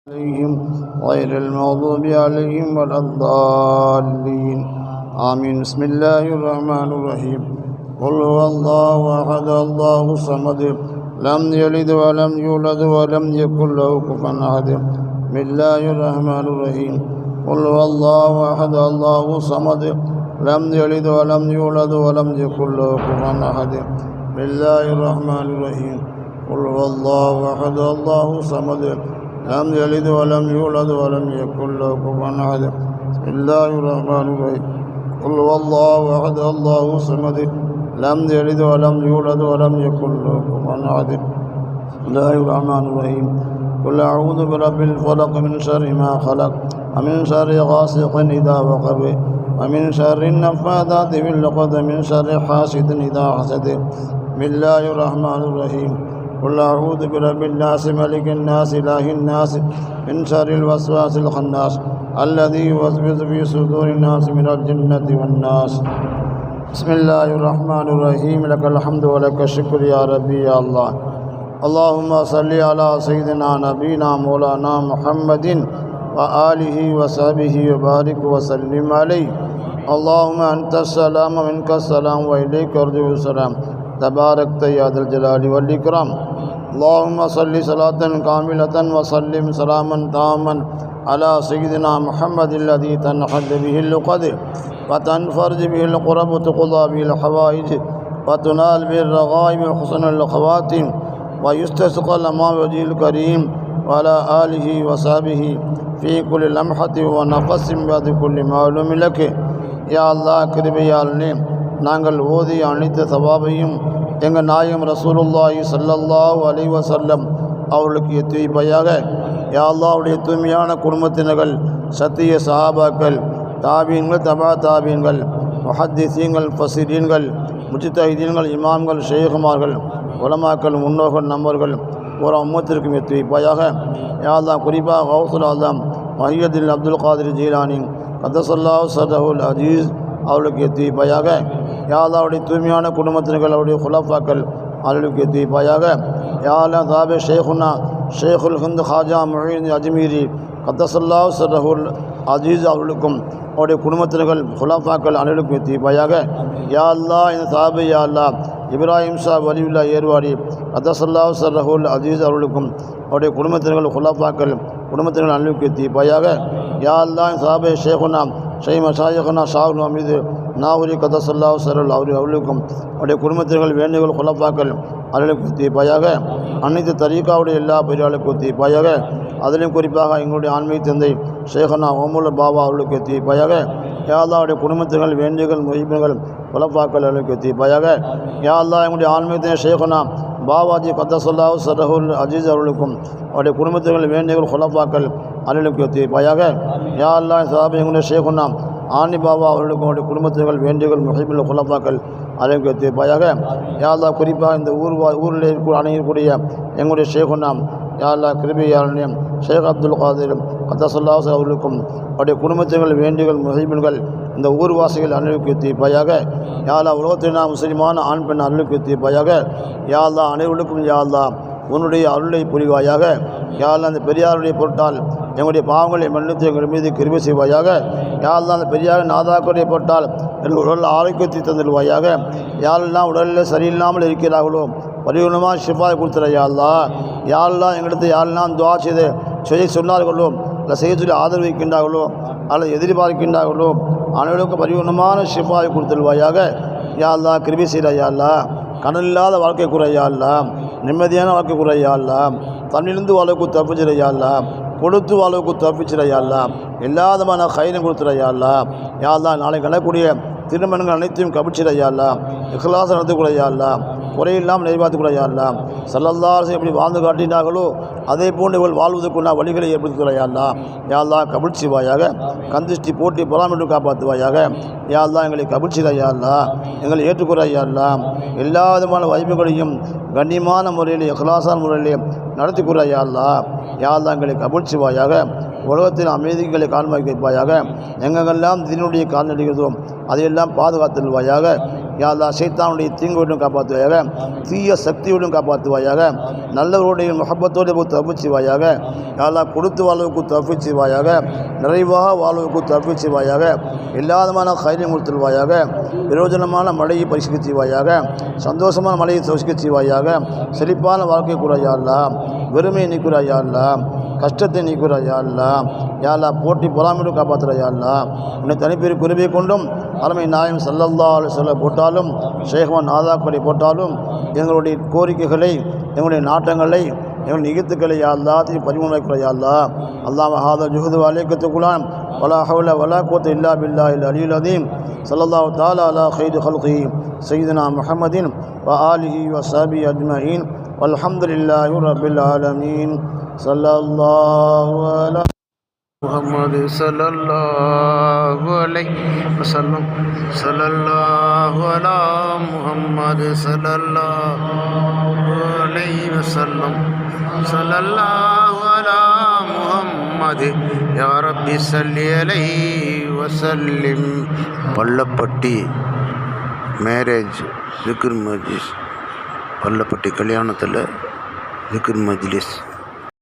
عليهم غير المغضوب عليهم ولا الضالين آمين. بسم الله الرحمن الرحيم. قل هو الله أحد الله الصمد لم يلد ولم يولد ولم يكن له كفوا أحد. بسم الله الرحمن الرحيم. قل هو الله أحد الله الصمد لم يلد ولم يولد ولم يكن له كفوا أحد. بسم الله الرحمن الرحيم. قل هو الله أحد الله الصمد لم يلد ولم يولد ولم يكن له كفوا أحد. بسم الله الرحمن الرحيم. قل هو الله أحد الله الصمد لم يلد ولم يولد ولم يكن له كفوا أحد. بسم الله الرحمن الرحيم. قل أعوذ برب الفلق من شر ما خلق ومن شر غاسق إذا وقب ومن شر النفاثات في العقد من شر حاسد إذا حسد. بسم الله الرحمن الرحيم. قل أعوذ برب الناس ملك الناس إله الناس من شر الوسواس الخناس الذي يوسوس في صدور الناس من الجنة والناس. بسم الله الرحمن الرحيم. لك الحمد ولك الشكر يا ربي يا الله. اللهم صل على سيدنا نبينا مولانا محمد وآله وصحبه وبارك وسلم عليه. اللهم أنت السلام ومنك السلام وإليك أرجو السلام. تباركت يا ذا الجلال والإكرام. اللهم صل صلاة كاملة وسلم سلاما تاما على سيدنا محمد الذي تنحل به اللقد وتنفرج به القرب وتقضى به الحوائج وتنال به الرغائب وحسن الخواتم ويستسقى الأمام وجه الكريم وعلى آله وصحبه في كل لمحة ونفس بعد كل معلوم لك. يا الله கிருபையாளனே, நாங்கள் ஓதிய அனைத்து சவாபையும் எங்கள் நாயகம் ரசூலுல்லாஹி ஸல்லல்லாஹு அலைஹி வஸல்லம் அவர்களுக்கு எத்திவைப்பாயாக. யா அல்லாஹ்வுடைய தூய்மையான குடும்பத்தினர்கள், சத்திய சஹாபாக்கள், தாபீன்கள், தபா தாபீன்கள், முஹத்திஸீன்கள், ஃபஸீரீன்கள், முஜ்தஹிதீன்கள், இமாம்கள், ஷேகுமார்கள், உலமாக்கள், முன்னோர்கள், நம்பர்கள் ஒரு உம்மத்திற்கும் எத்திவைப்பாயாக. யா அல்லாஹ் குறிப்பாக கௌசுல் ஆலம் மஹியத்துல் அப்துல் காதிர் ஜீலானி கத்தஸல்லாஹு ஸர்ரஹுல் அஜீஸ் அவர்களுக்கு எத்திவைப்பாயாக. யா அல்லாஹ்வுடைய தூய்மையான குடும்பத்தினர்கள், அவருடைய குலஃபாக்கள் அவர்களுக்கு எத்திவைப்பாயாக. யா அல்லாஹ் தாபே ஷேகுனா ஷேகுல் ஹிந்த் ஹாஜா முஹீன் அஜ்மீரி கத்தஸல்லாஹு ஸர்ரஹுல் அஜீஸ் அவர்களுக்கும் அவருடைய குடும்பத்தினர்கள், குலஃபாக்கள் அனைவருக்கும் எத்திவைப்பாயாக. யா அல்லாஹ் இந்த சாபை யா அல்லாஹ் இப்ராஹிம் ஷா வலியுல்லா ஏர்வாடி கத்தஸல்லாஹு ஸர்ரஹுல் அஜீஸ் அவர்களுக்கும் அவருடைய குடும்பத்தினர்கள், குலஃபாக்கள் குடும்பத்தினர்கள் அனைவருக்கும் எத்திவைப்பாயாக. யா அல்லாஹ் இந்த சாபை ஷேகுனா ஷெய் மஷாயிஹ்னா ஷாஹுல் ஹமீது நாவூரி கத்தஸல்லாஹு ஸர்ரஹுல் அவர்களுக்கும் அவருடைய குடும்பத்தினர்கள், வேண்டுகள், குலஃபாக்கள் அவர்களுக்கு எத்திவைப்பாயாக. அனைத்து தரீகாவுடைய எல்லா பெரியாளுக்கும் எத்திவைப்பாயாக. அதிலும் குறிப்பாக எங்களுடைய ஆன்மீக தந்தை ஷேഖனா ஓமுல் பாபா அவர்களுக்கு எத்திவைப்பாயாக. யா அல்லாஹ் அவருடைய குடும்பத்தினர்கள், வேண்டுகள், முஹிப்கள், குலஃபாக்கள் அவர்களுக்கு எத்திவைப்பாயாக. யா அல்லாஹ் எங்களுடைய ஆன்மீக தந்தை ஷேഖனா பாபாஜி கத்தஸல்லாஹு ஸர்ரஹுல் அஜீஸ் அவர்களுக்கும் அவருடைய குடும்பத்தினர்கள், வேண்டுகள், குலஃபாக்கள் அவர்களுக்கு எத்திவைப்பாயாக. யா அல்லாஹ் சாபி எங்களுடைய ஷேഖனா ஆனி பாபா அவர்களுக்கும் அவருடைய குடும்பத்தினர்கள், வேண்டுகள், முஹிப்கள், குலஃபாக்கள் அவர்களுக்கு எத்திவைப்பாயாக. யா அல்லாஹ் குறிப்பாக இந்த ஊரில் அணுகக்கூடிய எங்களுடைய ஷேഖனா யா அல்லாஹ் கிருபையாளனே ஷேக் அப்துல் காதிர் கத்தஸல்லாஹு அவர்களுக்கும் அவருடைய குடும்பத்தினர்கள், வேண்டுகள், முஹிப்கள், இந்த ஊர்வாசிகள் அனைவருக்கு எத்திவைப்பாயாக. யா அல்லாஹ் உலகத்தினா முஸ்லிமான ஆண் பெண் அருளுக்கு எத்திவைப்பாயாக. யா அல்லாஹ் அனைவருக்கும் யா அல்லாஹ் உன்னுடைய அருளை புரிவாயாக. யா அல்லாஹ் அந்த பெரியாருடைய பொருட்டால் எங்களுடைய பாவங்களை மன்னித்து எங்கள் மீது கிருபை செய்வாயாக. யா அல்லாஹ் அந்த பெரியார் நாதாக்களுடைய பொருட்டால் எங்கள் உடல் ஆரோக்கியத்தை தந்துடுவாயாக. யாரெல்லாம் உடலில் சரியில்லாமல் இருக்கிறார்களோ பரிபூர்ணமாக ஷிஃபாயை கொடுத்துற யா அல்லாஹ். யா அல்லாஹ் எங்களுக்கு யாரெல்லாம் துஆ செய்ய சொன்னார்களோ இல்லை செய்ய சொல்லி ஆதரவிக்கின்றார்களோ அல்லது எதிர்பார்க்கின்றார்களோ அனைவருக்கும் பரிபூர்ணமான ஷிஃபாயை கொடுத்துடுவாயாக. யா அல்லாஹ் கிருபை செய்கிற யா அல்லாஹ். கடன் இல்லாத வாழ்க்கை கூற யா அல்லாஹ். நிம்மதியான வாழ்க்கை கூற யா அல்லாஹ். தன்னிலிருந்து வாழ்வுக்கு தப்பிச்சிட யா அல்லாஹ். கொடுத்து வாழ்வுக்கு தப்பிச்சிட யா அல்லாஹ். எல்லாதமான கைனம் கொடுத்துட யா அல்லாஹ். யா அல்லாஹ் நாளைக்கு நடக்கூடிய திருமணங்கள் அனைத்தையும் கபிச்சிட யா அல்லாஹ். இக்லாஸ் நடத்தக்கூட யா அல்லாஹ். குறையில்லாமல் நிறைவேற்றக்கூட யா அல்லாஹ். ஸல்லல்லாஹு அலைஹி எப்படி வாழ்ந்து காட்டினார்களோ அதே போன்று இவள் வாழ்வதற்குள்ள வழிகளை ஏற்படுத்திக்கூட யா அல்லாஹ். யா அல்லாஹ் கபுல் செய்வாயாக. கந்திஷ்டி போட்டி பொறாமையை காப்பாற்றுவாயாக. யா அல்லாஹ் எங்களை கபுல் செய்த யா அல்லாஹ். எங்களை ஏற்றுக்கூற யா அல்லாஹ். எல்லா விதமான வாய்ப்புகளையும் கண்ணியமான முறையில் இக்லாஸான முறையிலே நடத்தி கூற யா அல்லாஹ். யா அல்லாஹ் எங்களை கபுல் செய்வாயாக. உலகத்தில் அமைதிகளை காரணமாக்கி வைப்பாயாக. எங்கெங்கெல்லாம் தீனுடைய கால் நடிக்கிறதோ அதையெல்லாம் பாதுகாத்துள்வாயாக. யா அல்லாஹ் ஷைத்தானுடைய தீங்குவிட்டும் காப்பாற்றுவாயாக, தீய சக்தியோடும் காப்பாற்றுவாயாக, நல்லவருடைய முஹப்பத்தோடு தஃபீக் செய்வாயாக. யா அல்லாஹ் கொடுத்து வாழ்வுக்கு தஃபீக் செய்வாயாக, நிறைவாக வாழ்வுக்கு தஃபீக் செய்வாயாக, எல்லா விதமான கைரியம் கொடுத்துருவாயாக, பிரயோஜனமான மழையை பரிசுக்க செய்வாயாக, சந்தோஷமான மழையை தோசிக்க செய்வாயாக, செழிப்பான வாழ்க்கை கூறாயா அல்லாஹ், வெறுமையை நீக்குறாயா அல்லாஹ், கஷ்டத்தை நீக்குறாயா அல்லாஹ், யா அல்லாஹ் போட்டி பொறாமையோடு காப்பாற்றுறாயா அல்லாஹ். உன்னை தனிப்பெரு குருவை கொண்டும் அருமை நாயம் ஸல்லல்லாஹு அலைஹி வஸல்லம் போட்டாலும் ஷேக்மான் நாதாக்களை போட்டாலும் எங்களுடைய கோரிக்கைகளை, எங்களுடைய நாட்டங்களை, எங்களுடைய நிகழ்த்துக்களை யா அல்லாஹ் பரிமுறைக்குறையா அல்லாஹ். அல்லாஹ் ஹாதா ஜுஹது வலைக்கத்துக்குலாம் வலா ஹவுல வலா குவத்த இல்லா பில்லாஹில் அலியுல் அதீம். ஸல்லல்லாஹு தஆலா அலா கைரி ஹல்கி சய்யிதுனா முஹம்மதின் வ ஆலிஹி வ ஸஹ்பிஹி அஜ்மஈன் வல்ஹம்துலில்லாஹி ரப்பில் ஆலமீன். ஸல்லல்லாஹு அலா முஹம்மது ஸல்லல்லாஹு அலைஹி வஸல்லம். ஸல்லல்லாஹு அலா முஹம்மது ஸல்லல்லாஹு அலைஹி வஸல்லம். ஸல்லல்லாஹு அலா முஹம்மது யா ரப்பி ஸல்லி அலைஹி வஸல்லிம். பள்ளப்பட்டி மேரேஜ் திக்ர் மஜ்லிஸ், பள்ளப்பட்டி கல்யாணத்தில் திக்ர் மஜ்லிஸ்.